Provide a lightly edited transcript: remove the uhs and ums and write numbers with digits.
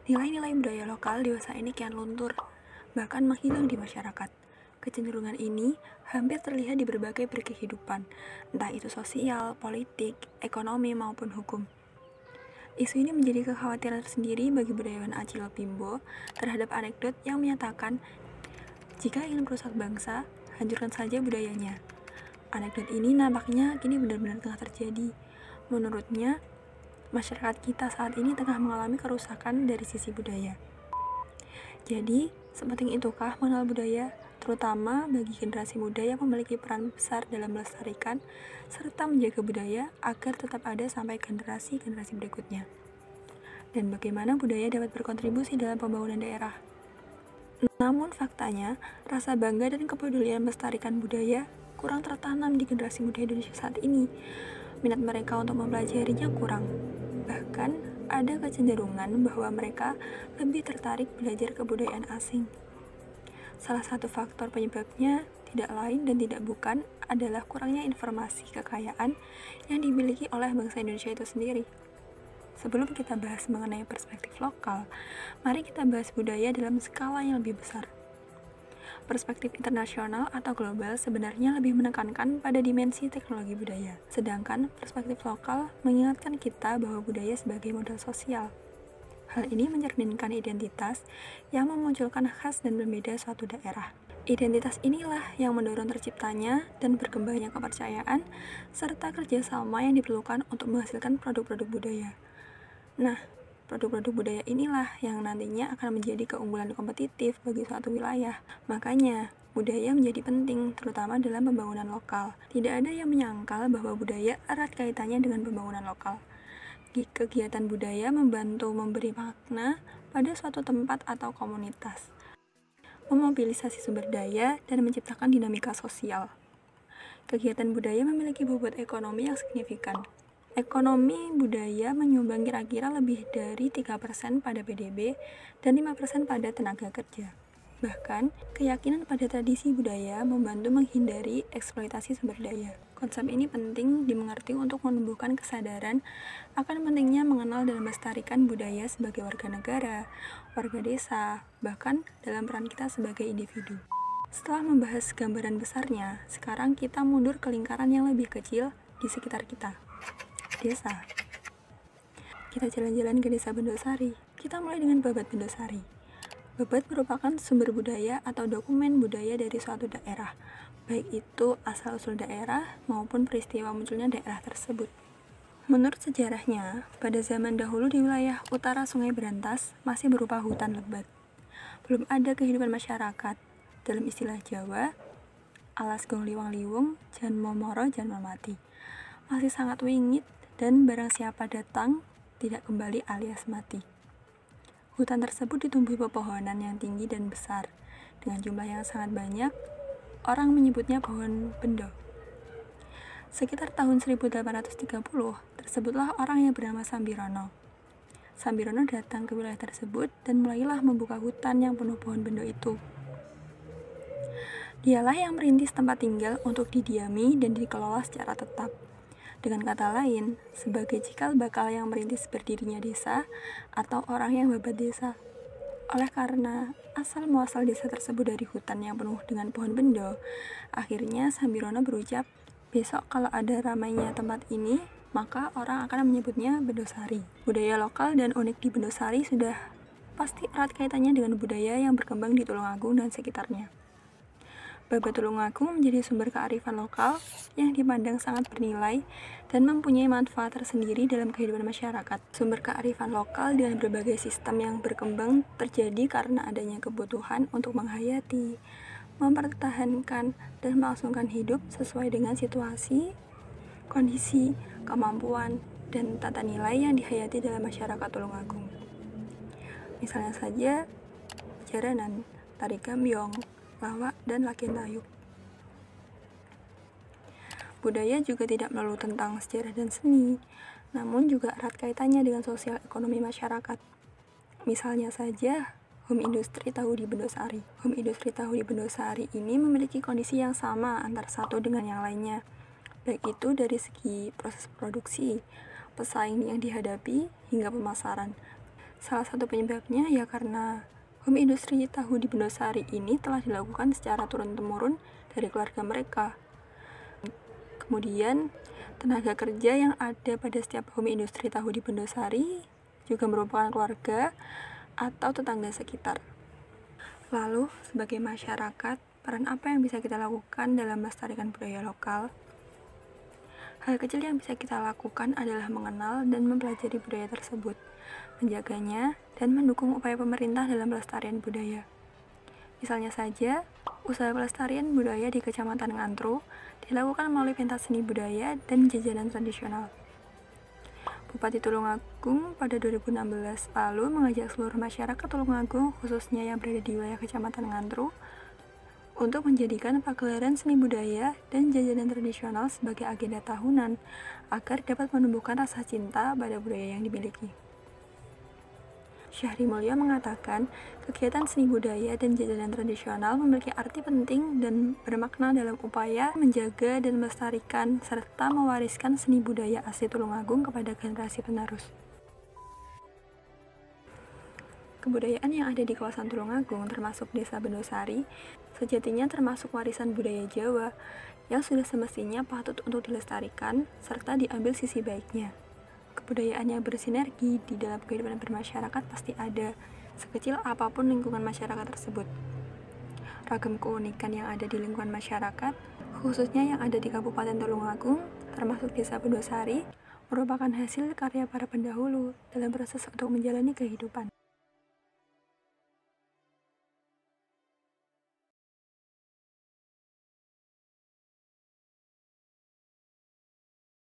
Nilai-nilai budaya lokal dewasa ini kian luntur, bahkan menghilang di masyarakat. Kecenderungan ini hampir terlihat di berbagai kehidupan, entah itu sosial, politik, ekonomi, maupun hukum. Isu ini menjadi kekhawatiran tersendiri bagi budayawan Acil Bimbo terhadap anekdot yang menyatakan, jika ingin merusak bangsa, hancurkan saja budayanya. Anekdot ini nampaknya kini benar-benar tengah terjadi. Menurutnya, masyarakat kita saat ini tengah mengalami kerusakan dari sisi budaya. Jadi, sepenting itukah mengenal budaya, terutama bagi generasi muda yang memiliki peran besar dalam melestarikan serta menjaga budaya agar tetap ada sampai generasi-generasi berikutnya. Dan bagaimana budaya dapat berkontribusi dalam pembangunan daerah. Namun faktanya, rasa bangga dan kepedulian melestarikan budaya kurang tertanam di generasi muda Indonesia saat ini. Minat mereka untuk mempelajarinya kurang. Bahkan, ada kecenderungan bahwa mereka lebih tertarik belajar kebudayaan asing. Salah satu faktor penyebabnya tidak lain dan tidak bukan adalah kurangnya informasi kekayaan yang dimiliki oleh bangsa Indonesia itu sendiri. Sebelum kita bahas mengenai perspektif lokal, mari kita bahas budaya dalam skala yang lebih besar. Perspektif internasional atau global sebenarnya lebih menekankan pada dimensi teknologi budaya, sedangkan perspektif lokal mengingatkan kita bahwa budaya sebagai modal sosial. Hal ini mencerminkan identitas yang memunculkan khas dan berbeda suatu daerah. Identitas inilah yang mendorong terciptanya dan berkembangnya kepercayaan serta kerjasama yang diperlukan untuk menghasilkan produk-produk budaya. Nah, produk-produk budaya inilah yang nantinya akan menjadi keunggulan kompetitif bagi suatu wilayah. Makanya, budaya menjadi penting, terutama dalam pembangunan lokal. Tidak ada yang menyangkal bahwa budaya erat kaitannya dengan pembangunan lokal. Kegiatan budaya membantu memberi makna pada suatu tempat atau komunitas, memobilisasi sumber daya, dan menciptakan dinamika sosial. Kegiatan budaya memiliki bobot ekonomi yang signifikan. Ekonomi budaya menyumbang kira-kira lebih dari 3% pada PDB dan 5% pada tenaga kerja. Bahkan, keyakinan pada tradisi budaya membantu menghindari eksploitasi sumber daya. Konsep ini penting dimengerti untuk menumbuhkan kesadaran akan pentingnya mengenal dan melestarikan budaya sebagai warga negara, warga desa, bahkan dalam peran kita sebagai individu. Setelah membahas gambaran besarnya, sekarang kita mundur ke lingkaran yang lebih kecil di sekitar kita. Desa. Kita jalan-jalan ke desa Bendosari. Kita mulai dengan Babat Bendosari. Babat merupakan sumber budaya atau dokumen budaya dari suatu daerah, baik itu asal-usul daerah maupun peristiwa munculnya daerah tersebut. Menurut sejarahnya, pada zaman dahulu di wilayah utara Sungai Berantas masih berupa hutan lebat. Belum ada kehidupan masyarakat. Dalam istilah Jawa, alas gong liwang-liwung, jan momoro jan mamati. Masih sangat wingit dan barang siapa datang tidak kembali alias mati. Hutan tersebut ditumbuhi pepohonan yang tinggi dan besar, dengan jumlah yang sangat banyak. Orang menyebutnya pohon bendo. Sekitar tahun 1830, tersebutlah orang yang bernama Sambirono. Sambirono datang ke wilayah tersebut dan mulailah membuka hutan yang penuh pohon bendo itu. Dialah yang merintis tempat tinggal untuk didiami dan dikelola secara tetap. Dengan kata lain, sebagai cikal bakal yang merintis berdirinya desa atau orang yang babat desa. Oleh karena asal-muasal desa tersebut dari hutan yang penuh dengan pohon bendo, akhirnya Sambirono berucap, besok kalau ada ramainya tempat ini, maka orang akan menyebutnya Bendosari. Budaya lokal dan unik di Bendosari sudah pasti erat kaitannya dengan budaya yang berkembang di Tulungagung dan sekitarnya. Babat Tulungagung menjadi sumber kearifan lokal yang dipandang sangat bernilai dan mempunyai manfaat tersendiri dalam kehidupan masyarakat. Sumber kearifan lokal dengan berbagai sistem yang berkembang terjadi karena adanya kebutuhan untuk menghayati, mempertahankan, dan melangsungkan hidup sesuai dengan situasi, kondisi, kemampuan, dan tata nilai yang dihayati dalam masyarakat Tulungagung. Misalnya saja, jaranan, tari gambyong, lawak, dan lakin tayub. Budaya juga tidak melulu tentang sejarah dan seni, namun juga erat kaitannya dengan sosial ekonomi masyarakat. Misalnya saja, Home Industri Tahu di Bendosari. Home Industri Tahu di Bendosari ini memiliki kondisi yang sama antara satu dengan yang lainnya, baik itu dari segi proses produksi, pesaing yang dihadapi, hingga pemasaran. Salah satu penyebabnya ya karena home industri tahu di Bendosari ini telah dilakukan secara turun-temurun dari keluarga mereka. Kemudian, tenaga kerja yang ada pada setiap home industri tahu di Bendosari juga merupakan keluarga atau tetangga sekitar. Lalu, sebagai masyarakat, peran apa yang bisa kita lakukan dalam melestarikan budaya lokal? Hal kecil yang bisa kita lakukan adalah mengenal dan mempelajari budaya tersebut, menjaganya, dan mendukung upaya pemerintah dalam pelestarian budaya. Misalnya saja, usaha pelestarian budaya di Kecamatan Ngantru dilakukan melalui pentas seni budaya dan jajanan tradisional. Bupati Tulungagung pada 2016 lalu mengajak seluruh masyarakat Tulungagung, khususnya yang berada di wilayah Kecamatan Ngantru, untuk menjadikan pagelaran seni budaya dan jajanan tradisional sebagai agenda tahunan agar dapat menumbuhkan rasa cinta pada budaya yang dimiliki. Syahri Mulyo mengatakan, kegiatan seni budaya dan jajanan tradisional memiliki arti penting dan bermakna dalam upaya menjaga dan melestarikan serta mewariskan seni budaya asli Tulungagung kepada generasi penerus. Kebudayaan yang ada di kawasan Tulungagung, termasuk Desa Bendosari, sejatinya termasuk warisan budaya Jawa yang sudah semestinya patut untuk dilestarikan serta diambil sisi baiknya. Kebudayaan yang bersinergi di dalam kehidupan bermasyarakat pasti ada, sekecil apapun lingkungan masyarakat tersebut. Ragam keunikan yang ada di lingkungan masyarakat, khususnya yang ada di Kabupaten Tulungagung, termasuk Desa Bendosari, merupakan hasil karya para pendahulu dalam proses untuk menjalani kehidupan.